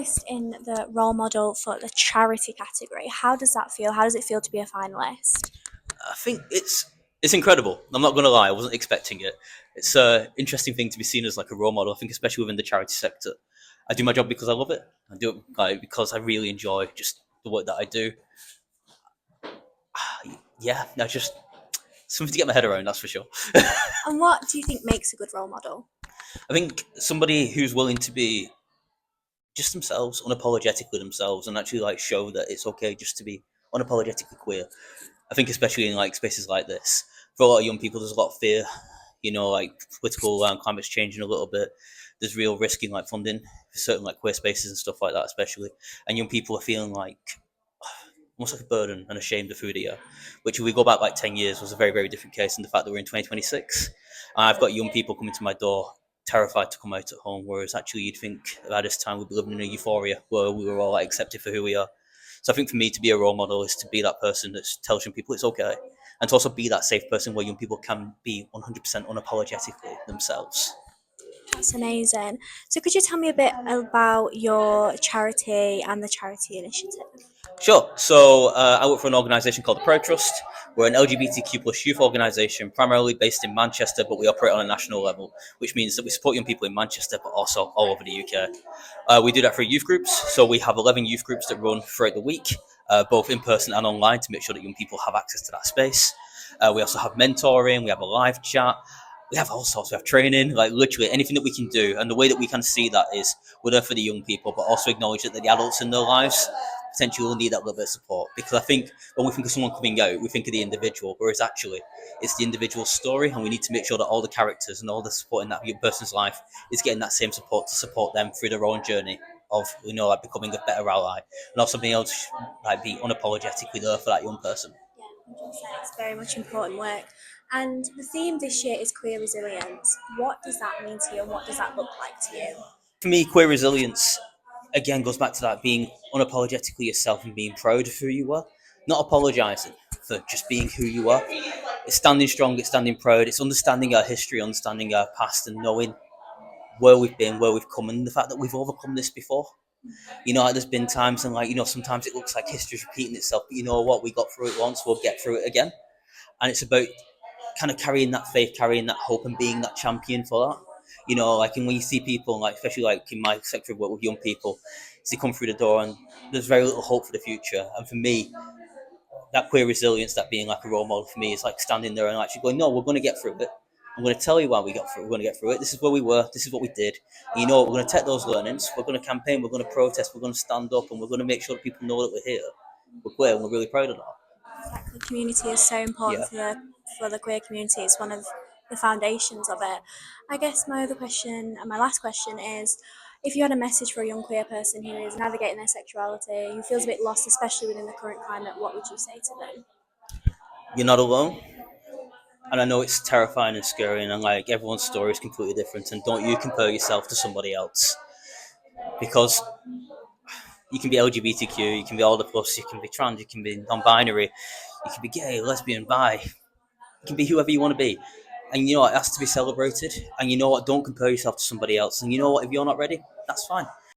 placed in the role model for the charity category. How does that feel? How does it feel to be a finalist? I think it's incredible. I'm not going to lie, I wasn't expecting it. It's an interesting thing to be seen as like a role model. I think especially within the charity sector. I do my job because I love it. I do it because I really enjoy just the work that I do. Yeah, no, just something to get my head around. That's for sure. And what do you think makes a good role model? I think somebody who's willing to be just themselves, unapologetically themselves, and actually like show that it's okay just to be unapologetically queer. I think especially in like spaces like this, for a lot of young people, there's a lot of fear. Like political climate's changing a little bit. There's real risk in like funding for certain like queer spaces and stuff like that, especially. And young people are feeling like almost like a burden and ashamed of who they are. Which, if we go back like 10 years, was a very very different case. And the fact that we're in 2026, and I've got young people coming to my door terrified to come out at home, whereas actually you'd think at this time we'd be living in a euphoria where we were all like accepted for who we are. So I think for me to be a role model is to be that person that tells young people it's okay, and to also be that safe person where young people can be 100% unapologetically themselves. That's amazing. So could you tell me a bit about your charity and the charity initiative? Sure. So I work for an organisation called the Pro Trust. We're an LGBTQ plus youth organisation, primarily based in Manchester, but we operate on a national level, which means that we support young people in Manchester, but also all over the UK. We do that through youth groups. So we have 11 youth groups that run throughout the week, both in person and online, to make sure that young people have access to that space. We also have mentoring. We have a live chat. We have all sorts. We have training, like literally anything that we can do. And the way that we can see that is we're there for the young people, but also acknowledge that the adults in their lives potentially will need that little bit of support. Because I think when we think of someone coming out, we think of the individual, whereas actually it's the individual's story, and we need to make sure that all the characters and all the support in that young person's life is getting that same support to support them through their own journey of like becoming a better ally, and also being able to like be unapologetically there for that young person. Yeah, 100%. It's very much important work. And the theme this year is queer resilience. What does that mean to you and what does that look like to you? For me, queer resilience again goes back to that being unapologetically yourself and being proud of who you are, not apologizing for just being who you are. It's standing strong, it's standing proud, it's understanding our history, understanding our past, and knowing where we've been, where we've come, and the fact that we've overcome this before. Like there's been times, and like sometimes it looks like history's repeating itself, but you know what, we got through it once, we'll get through it again. And it's about kind of carrying that faith, carrying that hope, and being that champion for that. Like, and when you see people, like especially like in my sector of work with young people, as they come through the door and there's very little hope for the future. And for me, that queer resilience, that being like a role model for me, is like standing there and actually going, no, we're going to get through it. I'm going to tell you why we got through. We're going to get through it. This is where we were. This is what we did. And we're going to take those learnings. We're going to campaign. We're going to protest. We're going to stand up, and we're going to make sure that people know that we're here. We're queer, and we're really proud of that. Exactly. Community is so Yeah. important for the queer community. It's one of the foundations of it. I guess my other question and my last question is, if you had a message for a young queer person who is navigating their sexuality, who feels a bit lost, especially within the current climate, what would you say to them? You're not alone. And I know it's terrifying and scary, and like everyone's story is completely different. And don't you compare yourself to somebody else, because you can be LGBTQ, you can be all the plus, you can be trans, you can be non-binary, you can be gay, lesbian, bi, you can be whoever you want to be. And it has to be celebrated. And you know what? Don't compare yourself to somebody else. And you know what? If you're not ready, that's fine.